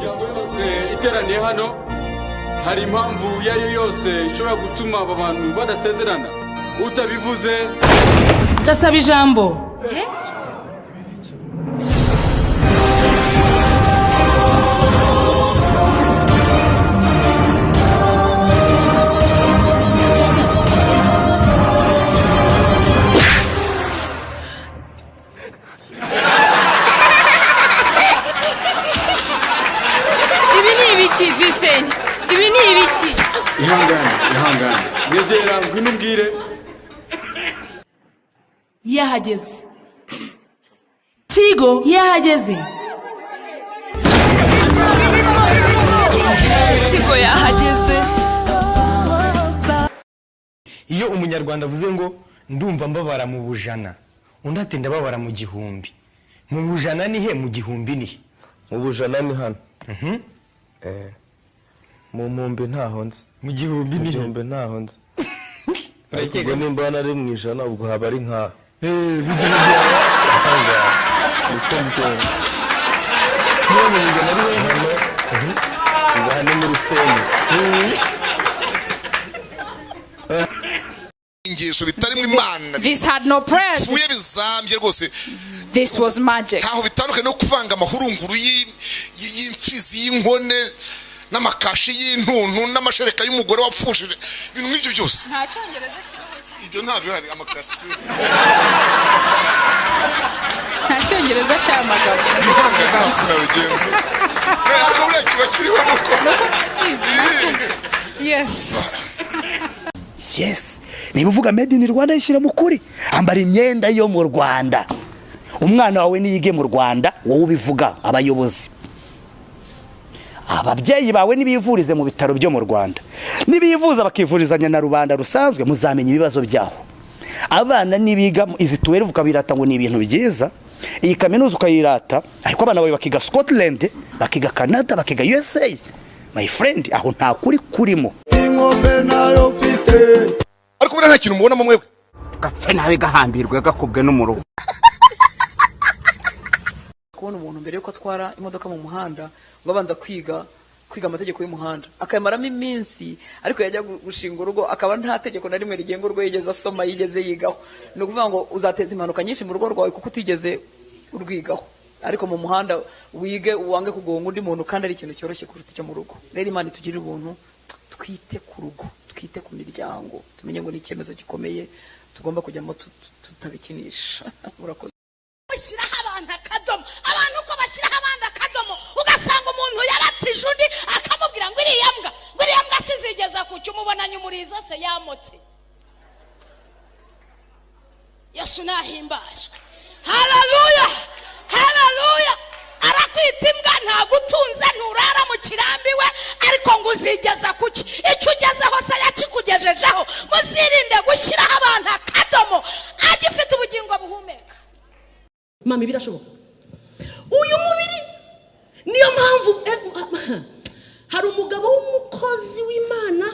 imiryango yose iteraniye hano hari impamvu yayo yose ishobora gutuma aba bantu badasezerana utabivuze ndasaba ijambo Vincent, ibi ni ibiki? Ihangane. Negera ngwino umbwire. Yahageze. Tigo yahageze. Tigo yahageze. Iyo umunyarwanda avuze ngo ndumva mbabara mu bujana, undi ati ndababara mu gihumbi. Mu bujana ni he, mu gihumbi ni he? Mu bujana ni hano. Mu mumbi ntaho nzi. Mu gihumbi ni he? Mu gihumbi ntaho nzi. Ariko nimba nari mu ijana ubwo haba ari nka mu gihumbi anga ukombe. Niyo mu bujana ari he hano? Ngahane muri sense. Ingeso bitarimo Imana. This had no prayer. Fuye bizambye rwose. This was magic. Aho bitandukanye no kuvanga amahurunguru y'imfizi y'inkone n'amakashi y'intuntu n'amashereka y'umugore wapfushije ibintu nk'ibyo byose. Nta cyongereza kiriho cyane. Ibyo ntabyo hari amakasi. Nta cyongereza cy'amagambo. N'abagenzi. Ariko buriya kiba kiriho nuko. Yes. Yes. Niba uvuga made in Rwanda yishyira mu kuri. Ambara imyenda yo mu Rwanda. Umwana wawe niyige mu Rwanda, wowe ubivuga abayobozi. Ababyeyi bawe nibivurize mu bitaro byo mu Rwanda. Nibivuza bakivurizanya na rubanda rusanzwe muzamenya ibibazo byaho. Abana nibiga izi 12 ukabirata ngo ni ibintu byiza. Iyi kaminuza ukayirata, ariko abana bawe bakiga Scotland, bakiga Canada, bakiga USA. My friend, aho nta kuri kurimo. Ingombe nayo mfite. Ariko buriya nta kintu mubona mu mwebwe. Gapfe nawe gahambirwe gakubwe n'umurugo. Kubona umuntu mbere yuko atwara imodoka mu muhanda ngo abanza kwiga amategeko y'umuhanda akayamaramo iminsi, ariko yajya gushinga urugo akaba nta tegeko na rimwe rigenga urwo yigeze asoma yigeze yigaho. Ni ukuvuga ngo uzateza impanuka nyinshi mu rugo rwawe kuko utigeze urwigaho, ariko mu muhanda wige uwange kugonga undi muntu kandi ari ikintu cyoroshye kuruta icyo mu rugo. Rero Imana itugirira ubuntu, twite ku rugo, twite ku miryango, tumenye ngo ni icyemezo gikomeye tugomba kujyamo tutabikinisha. Murakoze. Ushyiraho abantu akadomo, abantu uko bashyiraho abandi akadomo, ugasanga umuntu yabatije undi akamubwira ngo iriya mbwa sizigeza ku cyo umubonanye umurizo se yamotse. Yesu nahimbazwe. Haleluya, haleluya. Arakwita imbwa ntagutunze nturara mu kirambi we, ariko ngo uzigeza kuki icyo ugezeho se yakikugejejeho. Muzirinde gushyiraho abantu akadomo agifite ubugingo buhumeka. Mami birashoboka. Uyu mubiri niyo mpamvu hari umugabo w'umukozi w'Imana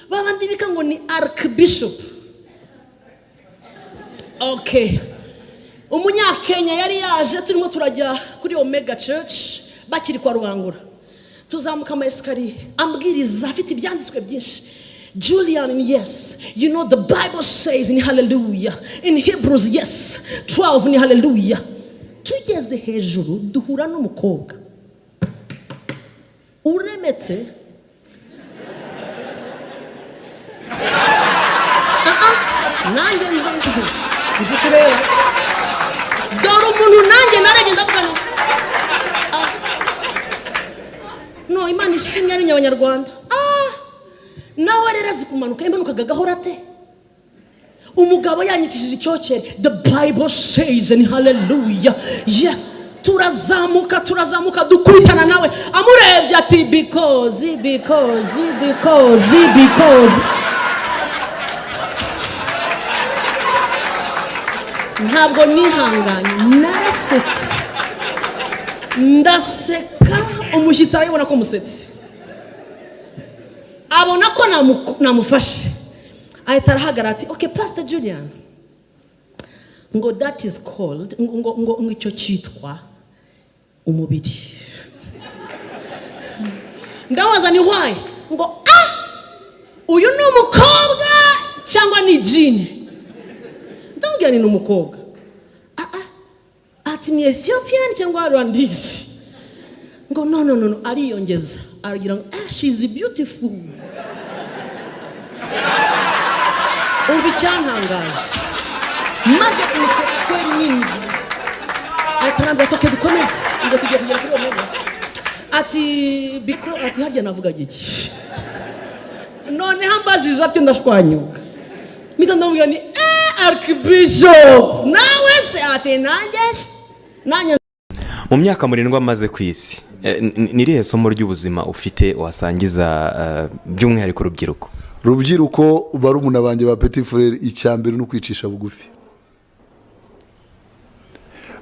babandi bika ngo ni Archbishop. Okay. Umunyakenya yari yaje turimo turajya kuri Omega Church bakiri kwa Rubangura. Tuzamuka ama esikariye ambwiriza afite ibyanditswe byinshi. Julian, yes, you know the Bible says in Hallelujah, in Hebrews, yes, 12 in Hallelujah. Tugeze hejuru duhura n'umukobwa uremetse nanjye nzi kureba dore umuntu nanjye narebye ndavuga no Imana ishimwe ari nyabanyarwanda nawe rero azi kumanuka imanukaga gahora ate umugabo yanyikishije icyocere. The Bible says in Hallelujah, yeah, turazamuka dukubitana nawe amurebye ati because ntabwo nihanganye narasetse ndaseka. Umushyitsi arabona ko musetse abona ko namufashe ahita arahagara ati okay Pastor Julian, ngo that is called ngo icyo cyitwa umubiri. ndabaza ni why ngo uyu ni umukobwa cyangwa ni jini ndamubwira ni umukobwa ati ni Ethiopian cyangwa Rwandese ngo no ariyongeza aragira ngo she's beautiful umva icyantangaje maze kumuseka kweri nini atarambira toke dukomeze ngo tujye kugera kuri uwo mwanya ati harya navuga giki none hambajije ati ndashwanyuka mpita ndamubwira ni Archbishop nawe se ati nanjye mu myaka 7 amaze ku isi nirihe somo ry'ubuzima ufite wasangiza by'umwihariko rubyiruko barumuna banjye ba Petit Frere icyambere no kwicisha bugufi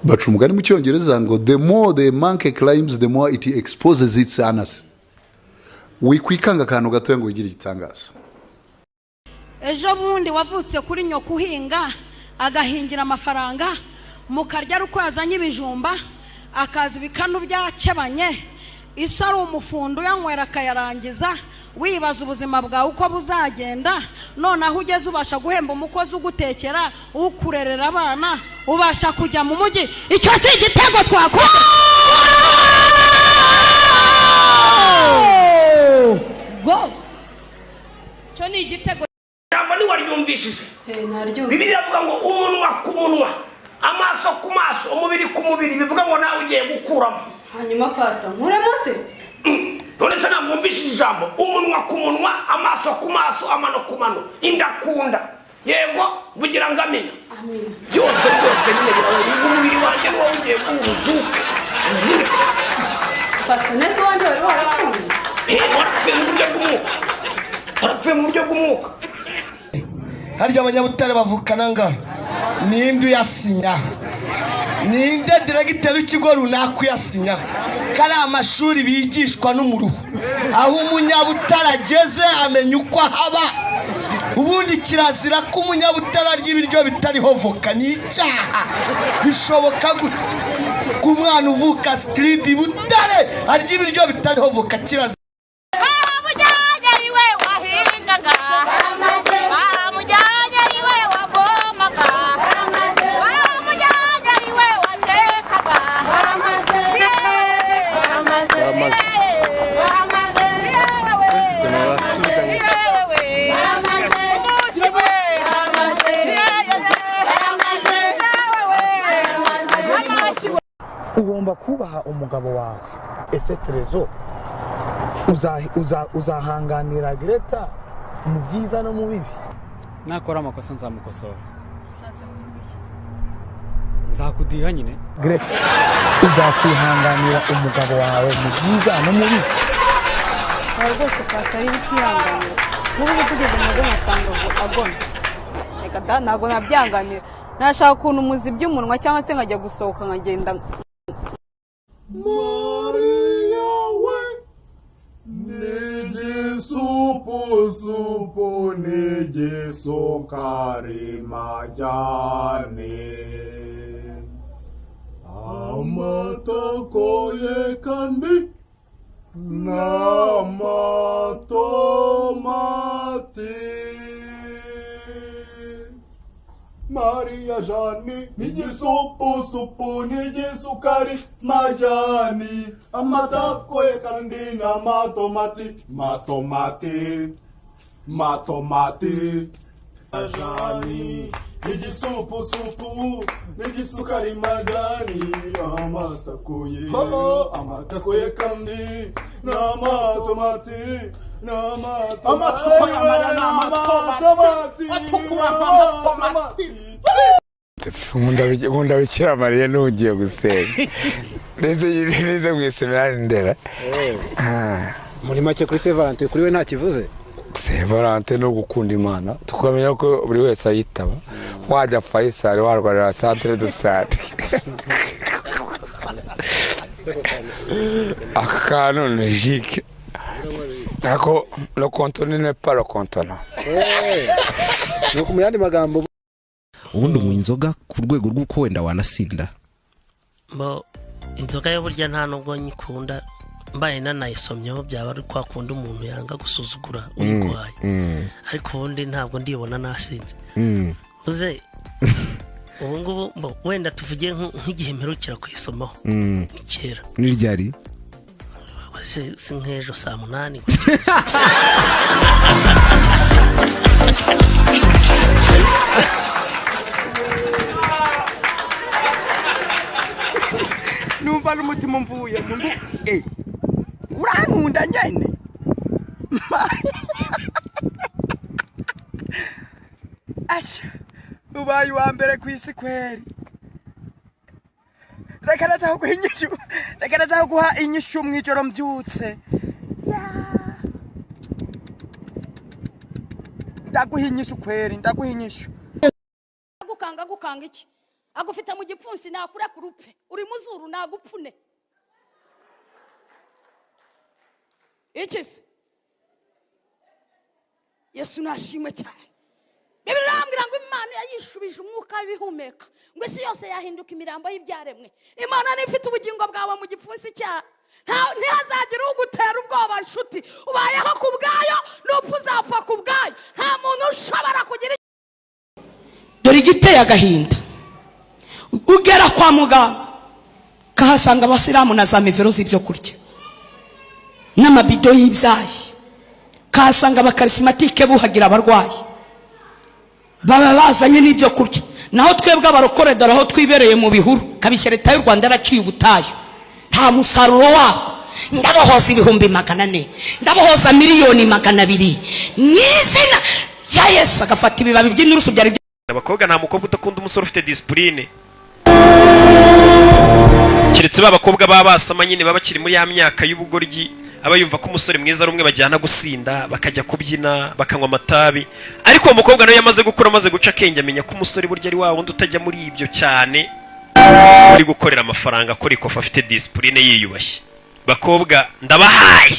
baca umugani mu cyongereza ngo the more the monkey climbs the more it exposes its anus wikwikanga akantu gatoya ngo wigire igitangaza ejo bundi wavutse kuri nyoko uhinga agahingira amafaranga mukarya ruko yazanye ibijumba akazi bikanu byakebanye isa ari umufundo yanywera akayarangiza wibaza ubuzima bwawe uko buzagenda none aho ugeze ubasha guhemba umukozi ugutekera ukurerera abana ubasha kujya mu mujyi icyo si igitego twakora go cyo ni igitego cyangwa ni waryumvishije Bibiliya ivuga ngo umunwa ku munwa amaso ku maso umubiri ku mubiri bivuga ngo nawe ugiye gukuramo hanyuma pastor nkuremo se none se namwumvishije ijambo umunwa ku munwa amaso ku maso amano ku mano indakunda yego vugira ngo amenya byose nyine birawe umubiri wanjye niwo ugiye kuzuka pastor nese wanje wari warapfuye warapfuye mu buryo bw'umwuka harya abanyabutare bavukana nga ninde uyasinya ninde diregiteri w'ikigo runaka uyasinya kari amashuri bigishwa n'umuruho aho umunyabutare ageze amenya uko haba ubundi kirazira ko umunyabutare arya ibiryo bitariho voka ni icyaha bishoboka gute ku mwana uvuka street butare arya ibiryo bitariho voka kirazira ugomba kubaha umugabo wawe ese Trezo uzahanganira Greta mu byiza no mu bibi nakora amakosa nzamukosora nzakudiha nyine Greta uzakwihanganira umugabo wawe mu byiza no mu bibi rwose pastor ari bitihanganira n'ubu tugeze mu rugo nasanga ngo agona reka da ntago nabyanganira nashaka ukuntu muzi by'umunwa cyangwa se nkajya gusohoka nkagenda Maria we nige supo nige sokari majane amatoko ye kandi namatomati Maria Jani, nige supo, nige sukari, majani, amatako ye kandi na matomati, Jani, nige supo, nige sukari, majani, amatako ye kandi na matomati. Amacupa y'amara n'amatomati nkunda Bikira Mariya n'ugiye gusenga neze mu iseminari ndera muri make kuri Saint Valentin kuri we nta kivuze Saint Valentin no gukunda Imana tukamenya ko buri wese ayitaba wajya Faisal warwarira Centre de Santé akano logique Ako le contenu n'est pas le contenant. Nuko mu yandi magambo ubundi mu inzoga ku rwego rw'uko wenda wanasinda inzoga yo burya nta nubwo nyikunda mbaye nanayisomyeho byaba ari kwa kundi umuntu yanga gusuzugura uyiguhaye ariko ubundi ntabwo ndibona nasinze uze ubu ngubu wenda tuvuge nk'igihe mperukira kuyisomaho kera ni ryari si nk'ejo saa 8 numva n'umutima mvuye urankunda nyene asha ubaye wa mbere ku isi kweri reka ndaza guha inyishu mwijoro mbyutse ndaguha inyishu kweri ndaguha inyishu gukanga iki agufite mu gipfunsi nakure kurupfe uri muzuru nagupfune ikisi Yesu nashimwe cyane Bibiri irambwira ngo Imana yayishubije umwuka w'ibihumeka ngo isi yose yahinduka imirambo y'ibyaremwe Imana nifite ubugingo bwawe mu gipfunsi cya ntihazagira ugutera ubwoba nshuti ubayeho ku bwayo n'upfu uzapfa ku bwayo nta muntu ushobora kugira dore igiteye agahinda ugera kwa muganga kahasanga abasilamu na za mivero z'ibyo kurya n'amabido y'ibyayi kahasanga abakarisimatike buhagira abarwayi baba bazanye n'ibyo kurya naho twebwe abarokore dore aho twibereye mu bihuru kabishya leta y'u Rwanda yaraciye ubutayu nta musaruro wabo ndabohoza 400,000 ndabohoza 200,000 n'izina ya Yesu agafata ibibabi by'inturusu byari abakobwa nta mukobwa utakunda umusore ufite discipline kiretse babakobwa babasama nyine babakiri muri ya myaka y'ubugoryi aba yumva ko umusore mwiza ari umwe bajyana gusinda bakajya kubyina bakanywa amatabi ariko uwo mukobwa nawe yamaze gukura amaze guca akenge amenya ko umusore burya ari wa wundi utajya muri ibyo cyane uri gukorera amafaranga akora ikofa afite discipline yiyubashye bakobwa ndabahaye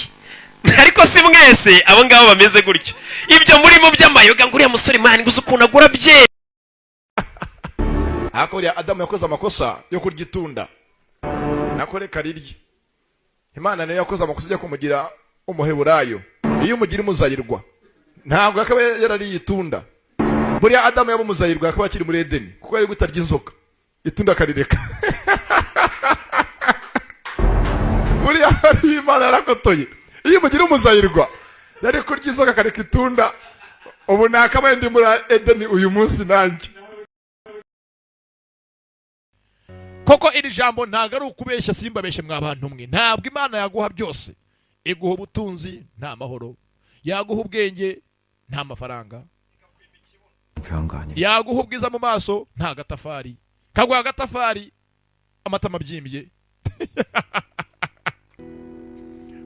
ariko si mwese abo ngabo bameze gutyo ibyo muri mu by'amayoga ngo uriya musore mani gusa ukuntu agura bye akora Adamu yakoze amakosa yo kurya itunda nakore karirye Imana nayo yakoze amakosa yo kumugira umuheburayo iyo umugira umuzayirwa ntabwo akaba yarariye itunda buriya Adamu yaba umuzayirwa akaba akiri muri Edeni kuko yari gutarya inzoka itunda karireka buriya ari Imana yarakotoye iyo umugira umuzayirwa yari kurya inzoka akareka itunda ubu nakaba ndi muri Edeni uyu munsi nanjye koko iri jambo ntago ari ukubeshya simbabeshe mwabantu mwe ntabwo Imana yaguha byose iguha ubutunzi nta mahoro yaguha ubwenge nta mafaranga yaguha ubwiza mu maso nta gatafari kaguha agatafari amatama byimbye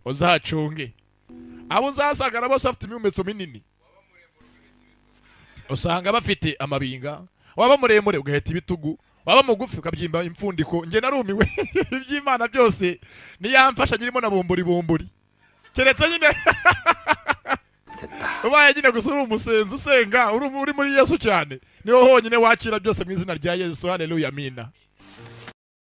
uzacunge abo uzasanga bose bafite imihumetso minini usanga bafite amabinga waba muremure ugaheta ibitugu waba mugufi ukabyimba impfundiko nge narumiwe iby'Imana byose niyamfasha girimo na bumburi keretse nyine ubaye nyine gusa uri umusenzi usenga uri muri Yesu cyane niho honyine wakira byose mu izina rya Yesu haleluya amina